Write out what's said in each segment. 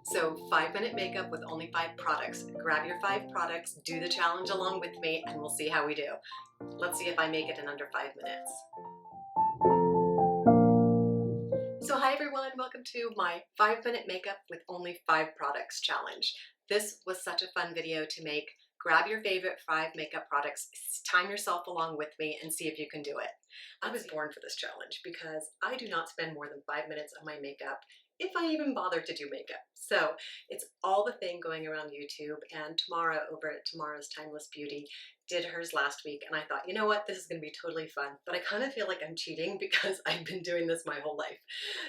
So 5-minute makeup with only 5 products. Grab your 5 products, do the challenge along with me, and we'll see how we do. Let's see if I make it in under 5 minutes. So hi everyone, welcome to my 5-minute makeup with only 5 products challenge. This was such a fun video to make. Grab your favorite 5 makeup products, time yourself along with me, and see if you can do it. I was born for this challenge because I do not spend more than 5 minutes on my makeup if I even bother to do makeup. So it's all the thing going around YouTube, and Tamara over at Tamara's Timeless Beauty did hers last week, and I thought, you know what, this is going to be totally fun, but I kind of feel like I'm cheating because I've been doing this my whole life.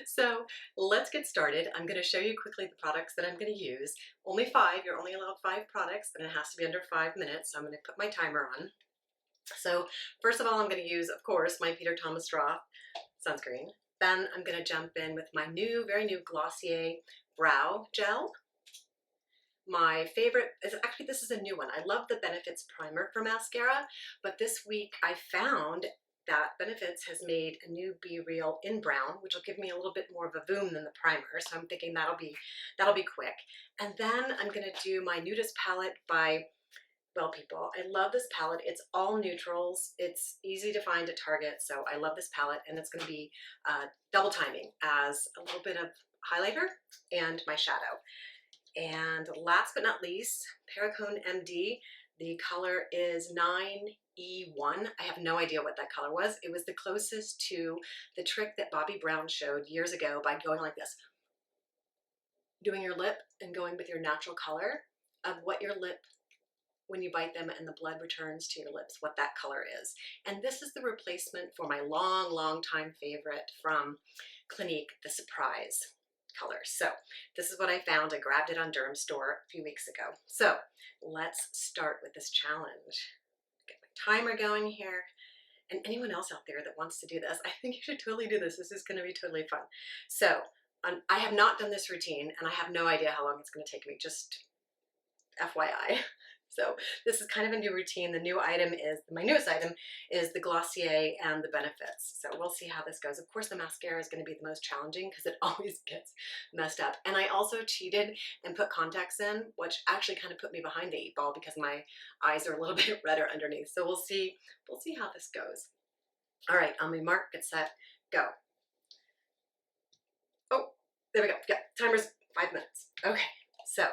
So let's get started. I'm going to show you quickly the products that I'm going to use. Only 5, you're only allowed 5 products, and it has to be under 5 minutes, so I'm going to put my timer on. So first of all, I'm going to use, of course, my Peter Thomas Roth sunscreen. Then I'm going to jump in with my very new Glossier Brow Gel. My favorite is actually, this is a new one. I love the Benefits Primer for mascara, but this week I found that Benefits has made a new Be Real in brown, which will give me a little bit more of a boom than the primer. So I'm thinking that'll be quick. And then I'm going to do my Nudist palette by Well People. I love this palette. It's all neutrals. It's easy to find at Target, so I love this palette, and it's going to be double timing as a little bit of highlighter and my shadow. And last but not least, Perricone MD. The color is 9E1. I have no idea what that color was. It was the closest to the trick that Bobbi Brown showed years ago by going like this, doing your lip and going with your natural color of what your lip, when you bite them and the blood returns to your lips, what that color is. And this is the replacement for my long time favorite from Clinique, the Surprise color. So this is what I found. I grabbed it on Durham Store a few weeks ago. So let's start with this challenge. Get my timer going here. And anyone else out there that wants to do this, I think you should totally do this. This is going to be totally fun. So I have not done this routine, and I have no idea how long it's going to take me, just FYI. So this is kind of a new routine. The new item is, my newest item is the Glossier and the Benefits. So we'll see how this goes. Of course, the mascara is going to be the most challenging because it always gets messed up. And I also cheated and put contacts in, which actually kind of put me behind the 8 ball because my eyes are a little bit redder underneath. So we'll see how this goes. All right, on my mark, get set, go. Oh, there we go. Yeah, timer's 5 minutes. Okay, so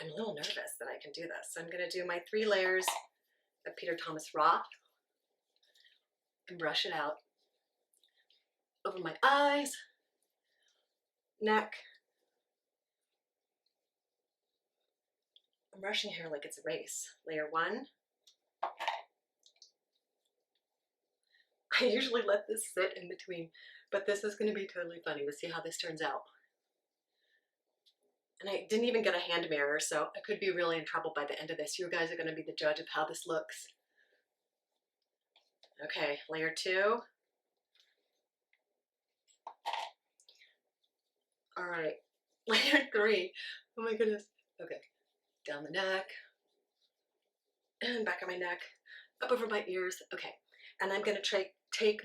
I'm a little nervous that I can do this. So I'm going to do my 3 layers of Peter Thomas Roth and brush it out over my eyes, neck. I'm brushing here like it's a race. Layer 1. I usually let this sit in between, but this is going to be totally funny. We'll see how this turns out. And I didn't even get a hand mirror, so I could be really in trouble by the end of this. You guys are going to be the judge of how this looks. Okay, layer 2. All right, layer 3. Oh my goodness. Okay, down the neck, and back of my neck, up over my ears. Okay, and I'm going to take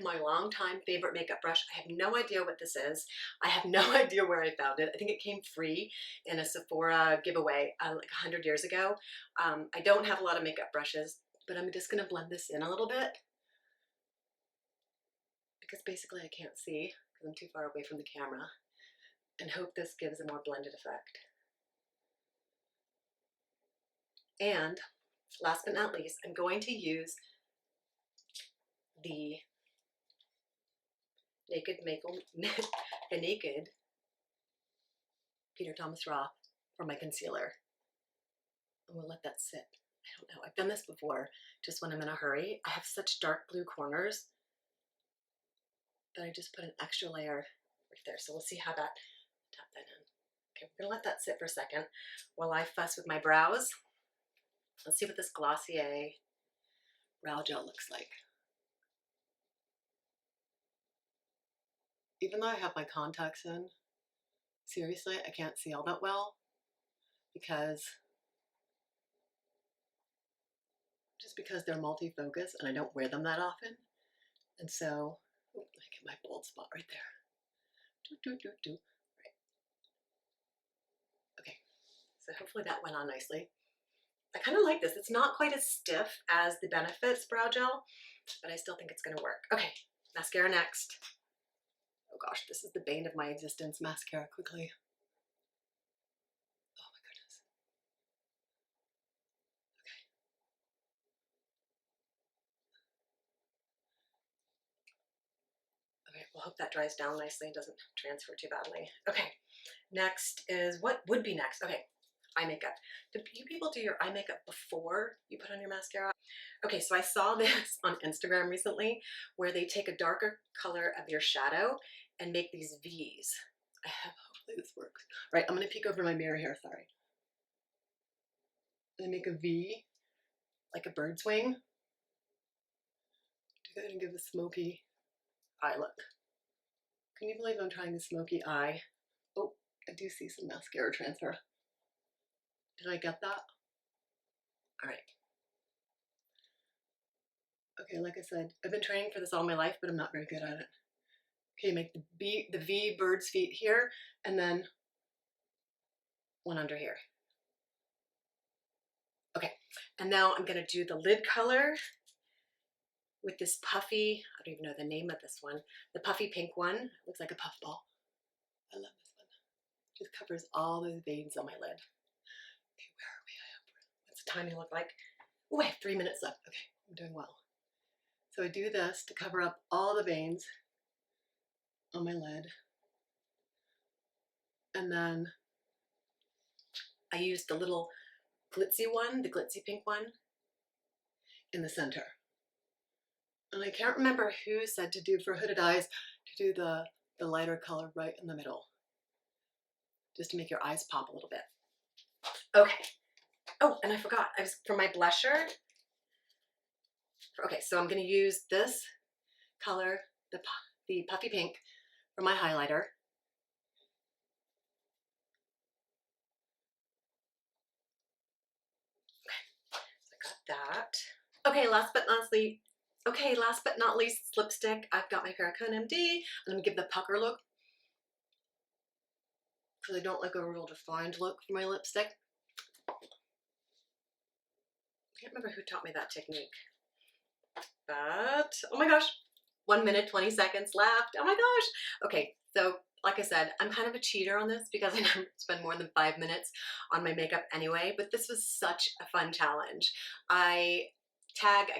my long-time favorite makeup brush. I have no idea what this is. I have no idea where I found it. I think it came free in a Sephora giveaway like 100 years ago. I don't have a lot of makeup brushes, but I'm just going to blend this in a little bit because basically I can't see because I'm too far away from the camera, and hope this gives a more blended effect. And last but not least, I'm going to use the Naked Peter Thomas Roth for my concealer. I'm gonna let that sit. I don't know, I've done this before, just when I'm in a hurry. I have such dark blue corners that I just put an extra layer right there. So we'll see how that, tap that in. Okay, we're gonna let that sit for a second while I fuss with my brows. Let's see what this Glossier brow gel looks like. Even though I have my contacts in, seriously, I can't see all that well because they're multi-focus and I don't wear them that often. And so, oh, I get my bald spot right there. Right. Okay, So hopefully that went on nicely. I kind of like this. It's not quite as stiff as the Benefits Brow Gel, but I still think it's going to work. Okay, mascara next. Oh gosh, this is the bane of my existence. Mascara quickly. Oh my goodness. Okay, we'll hope that dries down nicely and doesn't transfer too badly. Okay, next is, what would be next? Okay, eye makeup. Do you people do your eye makeup before you put on your mascara? Okay, so I saw this on Instagram recently where they take a darker color of your shadow and make these V's. Hopefully this works. Right, I'm gonna peek over my mirror here, sorry. And make a V, like a bird's wing. Do that and give a smoky eye look. Can you believe I'm trying a smoky eye? Oh, I do see some mascara transfer. Did I get that? All right. Okay, like I said, I've been training for this all my life, but I'm not very good at it. Okay, make the V bird's feet here, and then one under here. Okay, and now I'm gonna do the lid color with this puffy, I don't even know the name of this one, the puffy pink one. It looks like a puff ball. I love this one. It just covers all those veins on my lid. Okay, where are we? What's the timing look like? Oh, I have 3 minutes left. Okay, I'm doing well. So I do this to cover up all the veins on my lid. And then I use the little glitzy one, the glitzy pink one, in the center. And I can't remember who said to do for hooded eyes, to do the lighter color right in the middle, just to make your eyes pop a little bit. Okay. Oh, and I forgot, for my blusher, okay, so I'm gonna use this color, the puffy pink, for my highlighter. That. Okay, last but not least, lipstick. I've got my Paragon MD. I'm gonna give the pucker look because I don't like a real defined look for my lipstick. I can't remember who taught me that technique, but oh my gosh, 1 minute, 20 seconds left. Oh my gosh. Okay, so like I said, I'm kind of a cheater on this because I never spend more than 5 minutes on my makeup anyway, but this was such a fun challenge. I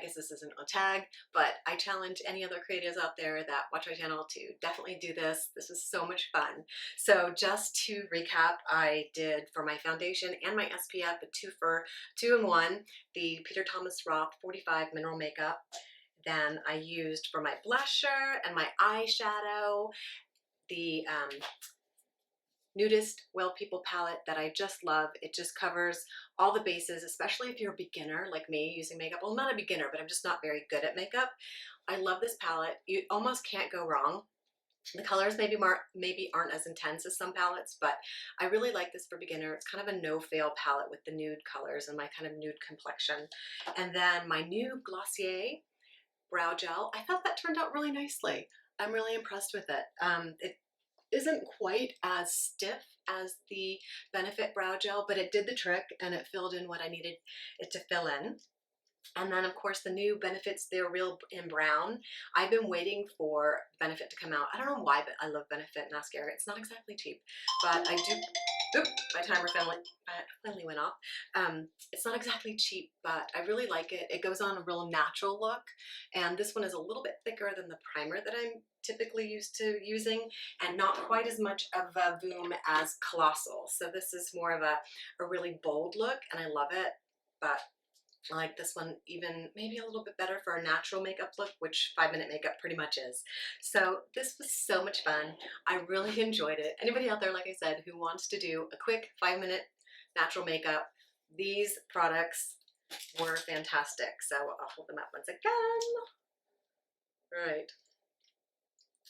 guess this isn't a tag, but I challenge any other creatives out there that watch my channel to definitely do this. This was so much fun. So just to recap, I did for my foundation and my SPF, a 2-in-1, the Peter Thomas Roth 45 Mineral Makeup. Then I used for my blusher and my eyeshadow, the Nudist Well People palette that I just love. It just covers all the bases, especially if you're a beginner like me using makeup. Well, not a beginner, but I'm just not very good at makeup. I love this palette. You almost can't go wrong. The colors maybe aren't as intense as some palettes, but I really like this for beginner. It's kind of a no-fail palette with the nude colors and my kind of nude complexion. And then my new Glossier brow gel, I thought that turned out really nicely. I'm really impressed with it. It isn't quite as stiff as the Benefit brow gel, but it did the trick and it filled in what I needed it to fill in. And then of course the new Benefits, they're real in brown. I've been waiting for Benefit to come out. I don't know why, but I love Benefit mascara. It's not exactly cheap, but I do. Oop, my timer finally went off. It's not exactly cheap, but I really like it. It goes on a real natural look, and this one is a little bit thicker than the primer that I'm typically used to using, and not quite as much of a boom as Colossal. So this is more of a really bold look, and I love it, but I like this one even maybe a little bit better for a natural makeup look, which 5-minute makeup pretty much is. So this was so much fun. I really enjoyed it. Anybody out there, like I said, who wants to do a quick 5-minute natural makeup, these products were fantastic. So I'll hold them up once again. All right.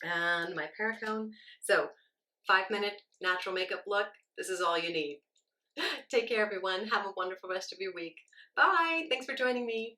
And my Paragon. So 5-minute natural makeup look. This is all you need. Take care, everyone. Have a wonderful rest of your week. Bye. Thanks for joining me.